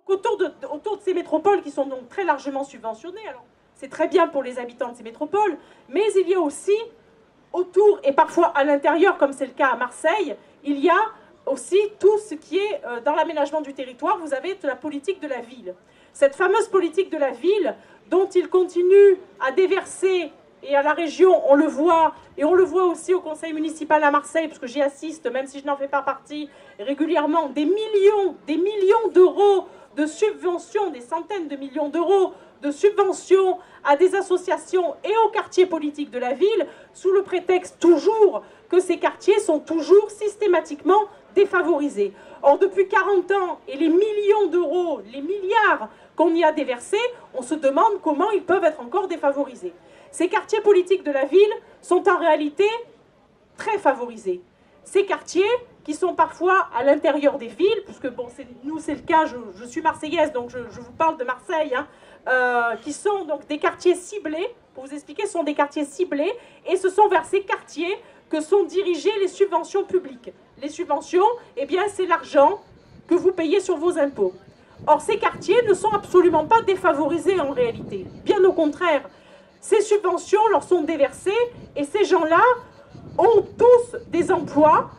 autour de ces métropoles qui sont donc très largement subventionnées, alors c'est très bien pour les habitants de ces métropoles, mais il y a aussi autour, et parfois à l'intérieur, comme c'est le cas à Marseille, il y a aussi tout ce qui est dans l'aménagement du territoire, vous avez la politique de la ville. Cette fameuse politique de la ville dont il continue à déverser, et à la région, on le voit, et on le voit aussi au conseil municipal à Marseille, parce que j'y assiste, même si je n'en fais pas partie, régulièrement, des millions d'euros de subventions, des centaines de millions d'euros de subventions à des associations et aux quartiers politiques de la ville, sous le prétexte toujours que ces quartiers sont toujours systématiquement défavorisés. Or, depuis 40 ans, et les millions d'euros, les milliards qu'on y a déversés, on se demande comment ils peuvent être encore défavorisés. Ces quartiers politiques de la ville sont en réalité très favorisés. Ces quartiers qui sont parfois à l'intérieur des villes, puisque bon, nous c'est le cas, je suis marseillaise, donc je vous parle de Marseille, qui sont donc des quartiers ciblés, pour vous expliquer, ce sont des quartiers ciblés, et ce sont vers ces quartiers que sont dirigées les subventions publiques. Les subventions, eh bien c'est l'argent que vous payez sur vos impôts. Or ces quartiers ne sont absolument pas défavorisés en réalité, bien au contraire. Ces subventions leur sont déversées et ces gens-là ont tous des emplois,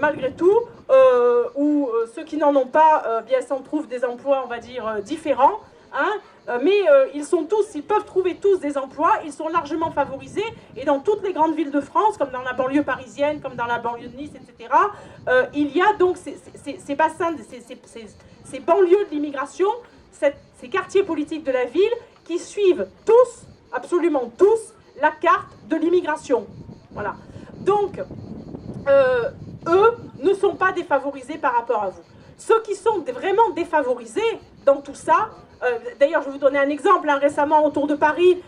malgré tout, ou ceux qui n'en ont pas, bien s'en trouvent des emplois, on va dire, différents, mais ils peuvent trouver tous des emplois, ils sont largement favorisés, et dans toutes les grandes villes de France, comme dans la banlieue parisienne, comme dans la banlieue de Nice, etc., il y a donc ces bassins, ces banlieues de l'immigration, ces quartiers politiques de la ville, qui suivent tous, absolument tous, la carte de l'immigration. Voilà. Donc, eux ne sont pas défavorisés par rapport à vous. Ceux qui sont vraiment défavorisés dans tout ça, d'ailleurs je vais vous donner un exemple, récemment autour de Paris,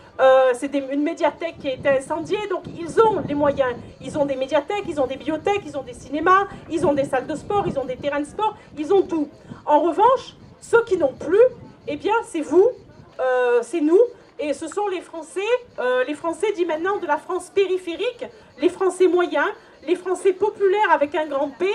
c'est une médiathèque qui a été incendiée, donc ils ont les moyens, ils ont des médiathèques, ils ont des bibliothèques, ils ont des cinémas, ils ont des salles de sport, ils ont des terrains de sport, ils ont tout. En revanche, ceux qui n'ont plus, eh bien c'est vous, c'est nous, et ce sont les Français dits maintenant de la France périphérique, les Français moyens, les Français populaires avec un grand P,